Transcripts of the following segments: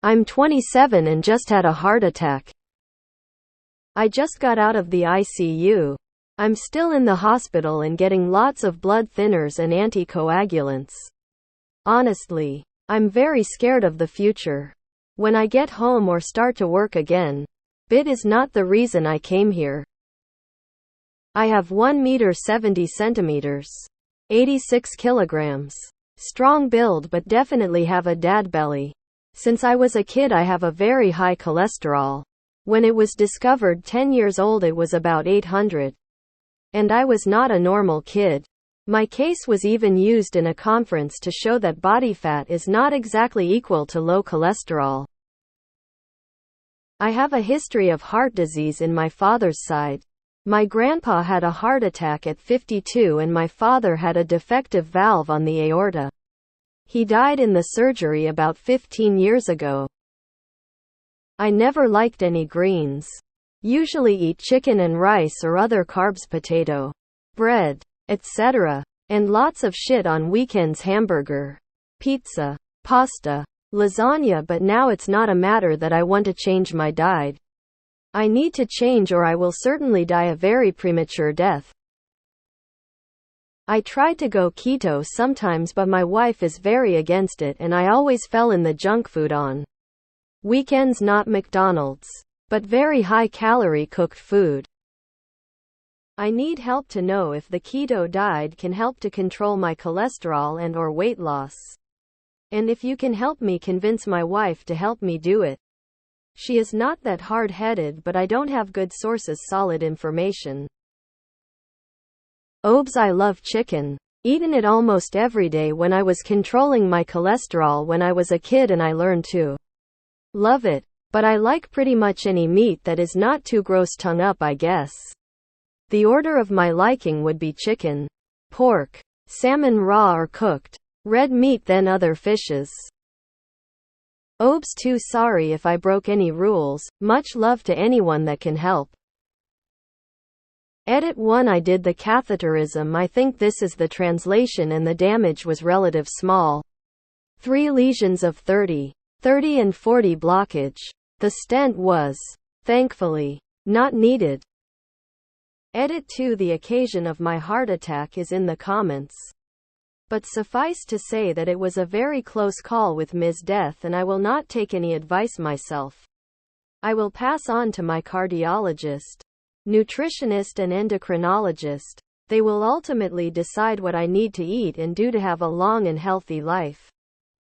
I'm 27 and just had a heart attack. I just got out of the ICU. I'm still in the hospital and getting lots of blood thinners and anticoagulants. Honestly, I'm very scared of the future. When I get home or start to work again, it is not the reason I came here. I have 1 meter 70 centimeters, 86 kilograms. Strong build but definitely have a dad belly. Since I was a kid I have a very high cholesterol. When it was discovered 10 years old it was about 800. And I was not a normal kid. My case was even used in a conference to show that body fat is not exactly equal to low cholesterol. I have a history of heart disease in my father's side. My grandpa had a heart attack at 52 and my father had a defective valve on the aorta. He died in the surgery about 15 years ago. I never liked any greens. Usually eat chicken and rice or other carbs, potato, bread, etc. And lots of shit on weekends, hamburger, pizza, pasta, lasagna, but now it's not a matter that I want to change my diet. I need to change or I will certainly die a very premature death. I tried to go keto sometimes but my wife is very against it and I always fell in the junk food on weekends, not McDonald's, but very high calorie cooked food. I need help to know if the keto diet can help to control my cholesterol and or weight loss. And if you can help me convince my wife to help me do it. She is not that hard-headed but I don't have good sources, solid information. Obs, I love chicken. Eaten it almost every day when I was controlling my cholesterol when I was a kid and I learned to love it. But I like pretty much any meat that is not too gross tongue up, I guess. The order of my liking would be chicken, pork, salmon raw or cooked, red meat then other fishes. Obs, too sorry if I broke any rules, much love to anyone that can help. Edit 1 I did the catheterism, I think this is the translation and the damage was relative small. 3 lesions of 30 and 40 blockage. The stent was, thankfully, not needed. Edit 2 the occasion of my heart attack is in the comments. But suffice to say that it was a very close call with Ms. Death and I will not take any advice myself. I will pass on to my cardiologist, nutritionist and endocrinologist. They will ultimately decide what I need to eat and do to have a long and healthy life.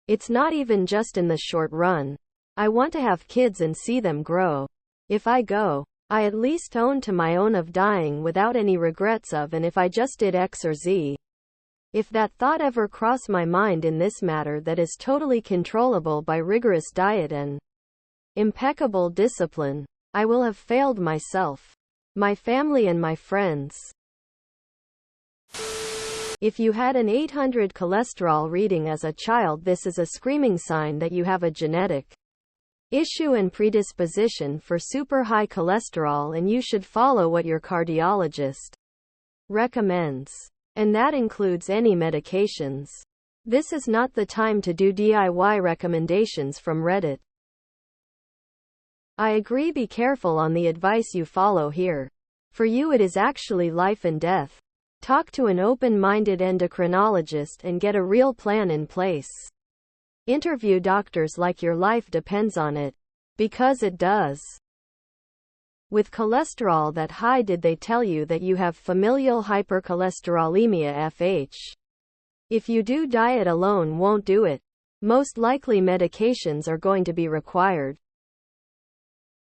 It's not even just in the short run. I want to have kids and see them grow. If I go, I at least own to my own of dying without any regrets of and if I just did X or Z. If that thought ever crossed my mind in this matter that is totally controllable by rigorous diet and impeccable discipline, I will have failed myself, my family and my friends. If you had an 800 cholesterol reading as a child, this is a screaming sign that you have a genetic issue and predisposition for super high cholesterol and you should follow what your cardiologist recommends. And that includes any medications. This is not the time to do DIY recommendations from Reddit. I agree, be careful on the advice you follow here. For you it is actually life and death. Talk to an open-minded endocrinologist and get a real plan in place. Interview doctors like your life depends on it. Because it does. With cholesterol that high, did they tell you that you have familial hypercholesterolemia FH? If you do, diet alone won't do it. Most likely medications are going to be required.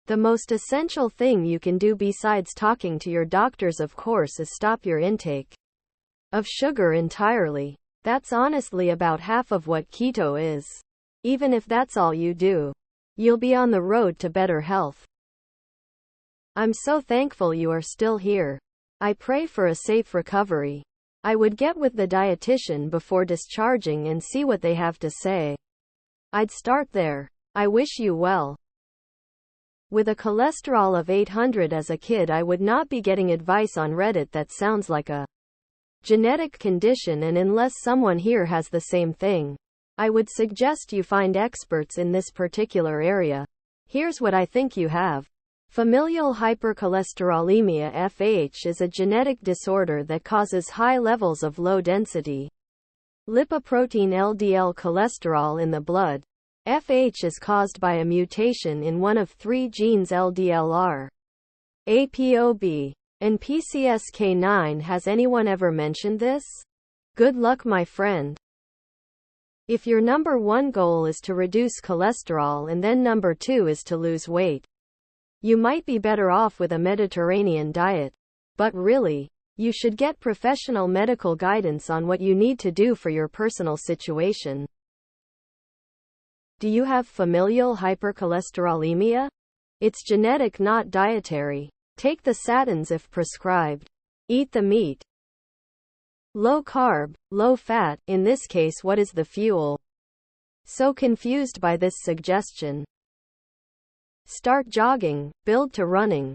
The most essential thing you can do besides talking to your doctors, of course, is stop your intake of sugar entirely. That's honestly about half of what keto is. Even if that's all you do, you'll be on the road to better health. I'm so thankful you are still here. I pray for a safe recovery. I would get with the dietitian before discharging and see what they have to say. I'd start there. I wish you well. With a cholesterol of 800 as a kid, I would not be getting advice on Reddit. That sounds like a genetic condition, and unless someone here has the same thing, I would suggest you find experts in this particular area. Here's what I think you have. Familial hypercholesterolemia (FH) is a genetic disorder that causes high levels of low-density lipoprotein LDL cholesterol in the blood. FH is caused by a mutation in one of three genes LDLR, APOB, and PCSK9. Has anyone ever mentioned this? Good luck, my friend. If your number one goal is to reduce cholesterol and then number two is to lose weight, you might be better off with a Mediterranean diet. But really, you should get professional medical guidance on what you need to do for your personal situation. Do you have familial hypercholesterolemia? It's genetic, not dietary. Take the statins if prescribed. Eat the meat. Low carb, low fat, in this case, what is the fuel? So confused by this suggestion. Start jogging, build to running.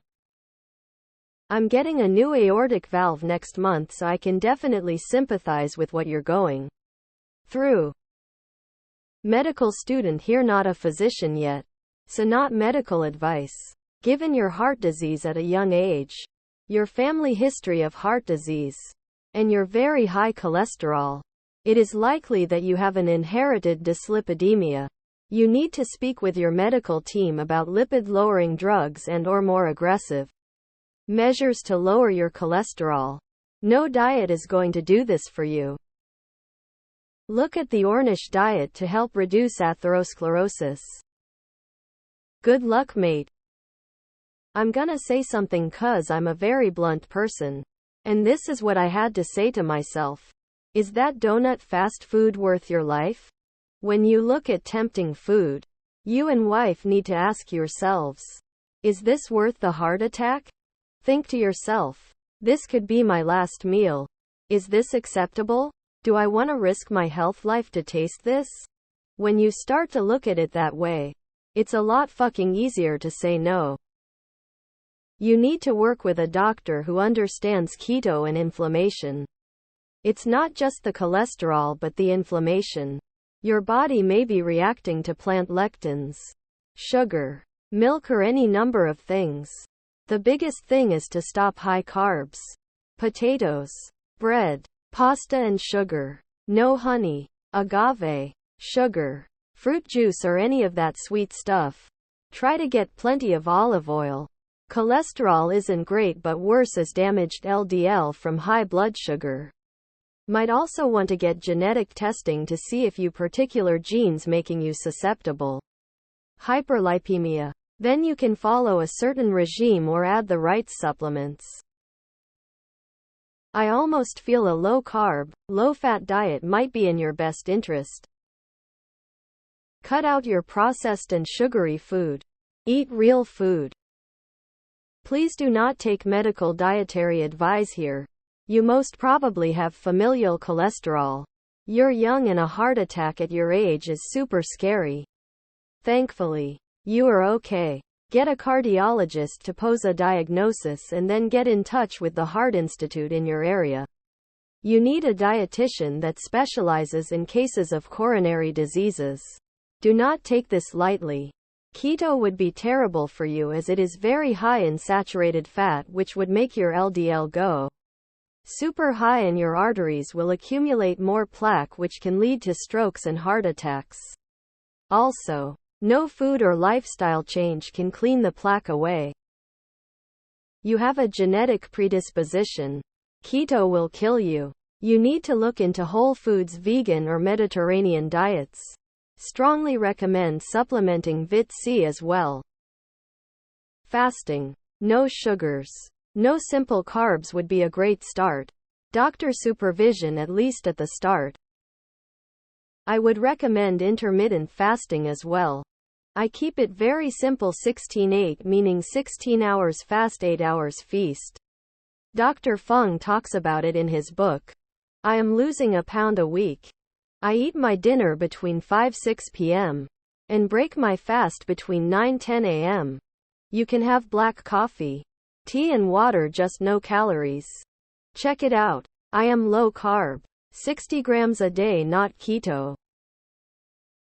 I'm getting a new aortic valve next month, so I can definitely sympathize with what you're going through. Medical student here, not a physician yet, so not medical advice. Given your heart disease at a young age, your family history of heart disease, and your very high cholesterol, it is likely that you have an inherited dyslipidemia. You need to speak with your medical team about lipid-lowering drugs and/or more aggressive measures to lower your cholesterol. No diet is going to do this for you. Look at the Ornish diet to help reduce atherosclerosis. Good luck, mate. I'm gonna say something 'cause I'm a very blunt person. And this is what I had to say to myself. Is that donut fast food worth your life? When you look at tempting food, you and wife need to ask yourselves, is this worth the heart attack? Think to yourself, this could be my last meal. Is this acceptable? Do I want to risk my health life to taste this? When you start to look at it that way, it's a lot fucking easier to say no. You need to work with a doctor who understands keto and inflammation. It's not just the cholesterol but the inflammation. Your body may be reacting to plant lectins, sugar, milk, or any number of things. The biggest thing is to stop high carbs, potatoes, bread, pasta, and sugar. No honey, agave, sugar, fruit juice, or any of that sweet stuff. Try to get plenty of olive oil. Cholesterol isn't great, but worse is damaged LDL from high blood sugar. Might also want to get genetic testing to see if you particular genes making you susceptible. Hyperlipemia. Then you can follow a certain regime or add the right supplements. I almost feel a low-carb, low-fat diet might be in your best interest. Cut out your processed and sugary food. Eat real food. Please do not take medical dietary advice here. You most probably have familial cholesterol. You're young and a heart attack at your age is super scary. Thankfully, you are okay. Get a cardiologist to pose a diagnosis and then get in touch with the Heart Institute in your area. You need a dietitian that specializes in cases of coronary diseases. Do not take this lightly. Keto would be terrible for you as it is very high in saturated fat, which would make your LDL go super high, and your arteries will accumulate more plaque, which can lead to strokes and heart attacks. Also, no food or lifestyle change can clean the plaque away. You have a genetic predisposition. Keto will kill you. You need to look into whole foods, vegan or Mediterranean diets. Strongly recommend supplementing Vit C as well. Fasting. No sugars. No simple carbs would be a great start. Doctor supervision at least at the start. I would recommend intermittent fasting as well. I keep it very simple, 16-8, meaning 16 hours fast, 8 hours feast. Dr. Fung talks about it in his book. I am losing a pound a week. I eat my dinner between 5-6 p.m. and break my fast between 9-10 a.m. You can have black coffee, tea and water, just no calories. Check it out. I am low carb. 60 grams a day, not keto.